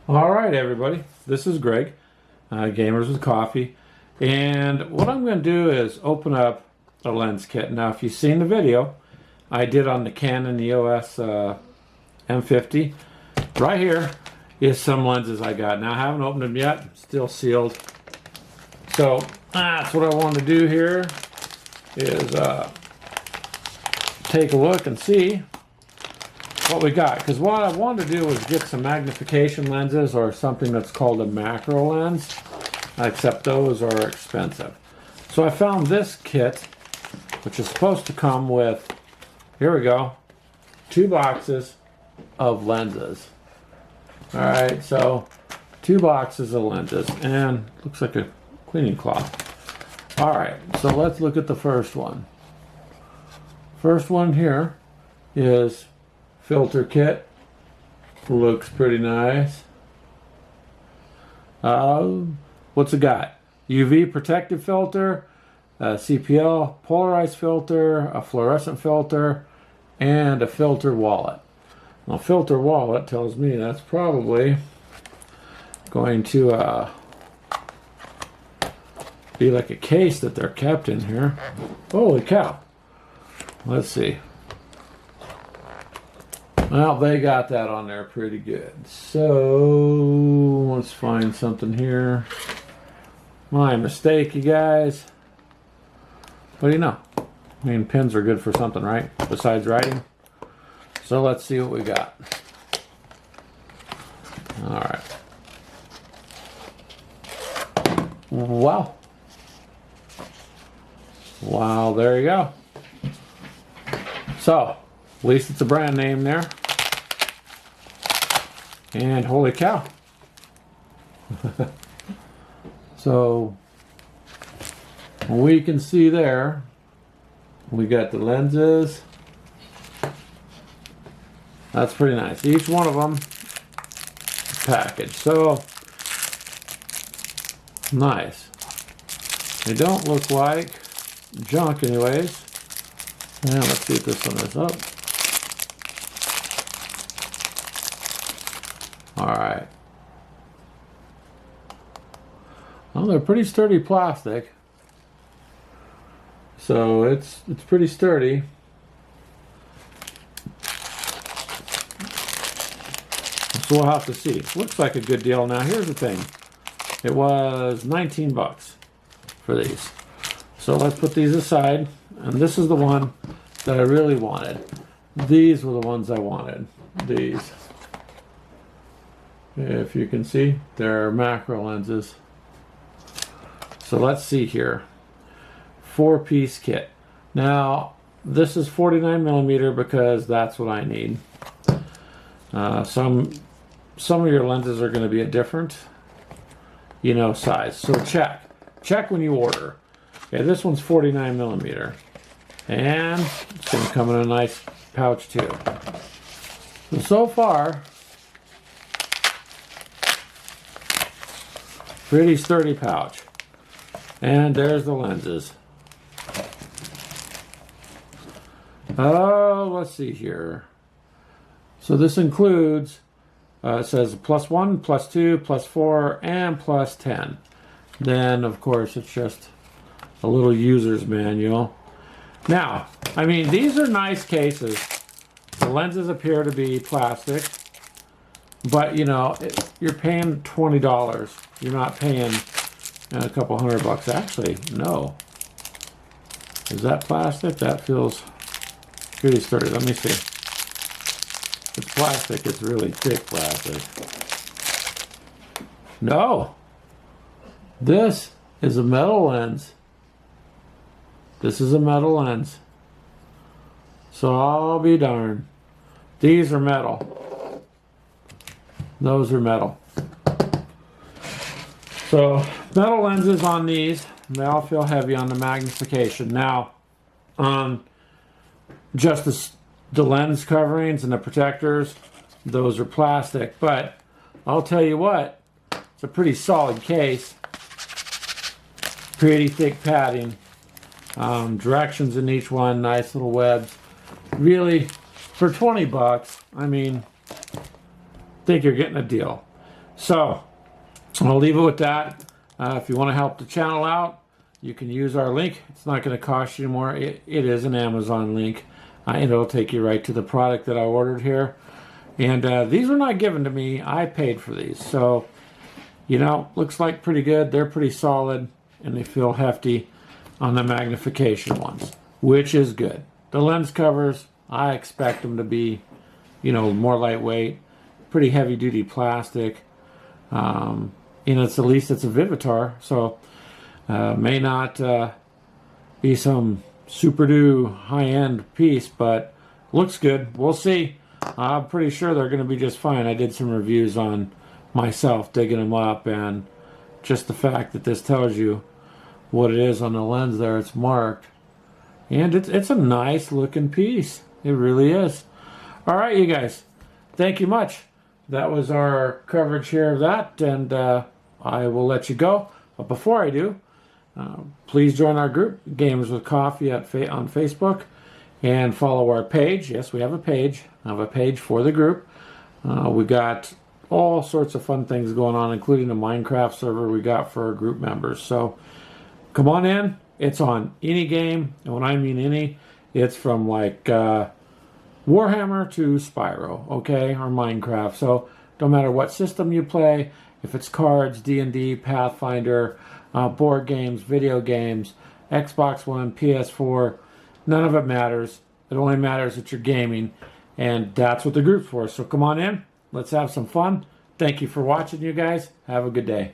All right, everybody. This is Greg, Gamers with Coffee, and what I'm going to do is open up a lens kit. Now, if you've seen the video I did on the Canon EOS M50, right here is some lenses I got. Now, I haven't opened them yet; still sealed. So that's what I want to do here is take a look and see what we got, because what I wanted to do was get some magnification lenses or something that's called a macro lens, except those are expensive. So I found this kit, which is supposed to come with, here we go, 2 boxes of lenses. All right, so 2 boxes of lenses, and looks like a cleaning cloth. All right, so let's look at the first one. First one here is filter kit. Looks pretty nice. What's it got? UV protective filter, a CPL polarized filter, a fluorescent filter, and a filter wallet. Now, filter wallet tells me that's probably going to be like a case that they're kept in here. Holy cow. Let's see. Well, they got that on there pretty good. So, let's find something here. My mistake, you guys. What do you know? I mean, pens are good for something, right? Besides writing. So, let's see what we got. Alright. Wow. Wow, there you go. So, at least it's a brand name there. And holy cow. So we can see there, we got the lenses. That's pretty nice. Each one of them packaged. So nice. They don't look like junk anyways. And let's see if this one is up. Alright. Well, they're pretty sturdy plastic. So it's pretty sturdy. So we'll have to see. Looks like a good deal. Now here's the thing. It was 19 bucks for these. So let's put these aside. And this is the one that I really wanted. These were the ones I wanted. These. If you can see, they're macro lenses. So let's see here. 4-piece kit. Now, this is 49mm because that's what I need. Some of your lenses are going to be a different, size. So check when you order. Okay, this one's 49mm. And it's going to come in a nice pouch too. So far, pretty sturdy pouch. And there's the lenses. Oh, let's see here. So this includes, it says +1, +2, +4, and +10. Then, of course, it's just a little user's manual. Now, I mean, these are nice cases. The lenses appear to be plastic. But, you're paying $20. You're not paying a couple $100. Actually, no. Is that plastic? That feels pretty sturdy. Let me see. It's plastic. It's really thick plastic. No. This is a metal lens. This is a metal lens. So I'll be darned. These are metal. Those are metal. So metal lenses on these, they all feel heavy on the magnification. Now, on just the lens coverings and the protectors, those are plastic. But I'll tell you what, it's a pretty solid case. Pretty thick padding. Directions in each one, nice little webs. Really, for 20 bucks, I mean, think you're getting a deal. So I'll leave it with that. If you want to help the channel out, you can use our link. It's not going to cost you more. It is an Amazon link. And it'll take you right to the product that I ordered here. And these were not given to me. I paid for these. So, you know, looks like pretty good. They're pretty solid. And they feel hefty on the magnification ones, which is good. The lens covers, I expect them to be, you know, more lightweight. Pretty heavy duty plastic. You know, at least it's a Vivitar. So, may not be some super do high-end piece, but looks good. We'll see. I'm pretty sure they're going to be just fine. I did some reviews on myself, digging them up, and just the fact that this tells you what it is on the lens there, it's marked. And it's a nice looking piece. It really is. All right, you guys. Thank you much. That was our coverage here of that, and I will let you go. But before I do, please join our group, Gamers with Coffee, on Facebook, and follow our page. Yes, we have a page. I have a page for the group. We got all sorts of fun things going on, including a Minecraft server we got for our group members. So come on in. It's on any game, and when I mean any, it's from like Warhammer to Spyro, okay, or Minecraft. So don't matter what system you play, if it's cards, D&D, Pathfinder, board games, video games, Xbox One, PS4, none of it matters. It only matters that you're gaming, and that's what the group's for. So come on in. Let's have some fun. Thank you for watching, you guys. Have a good day.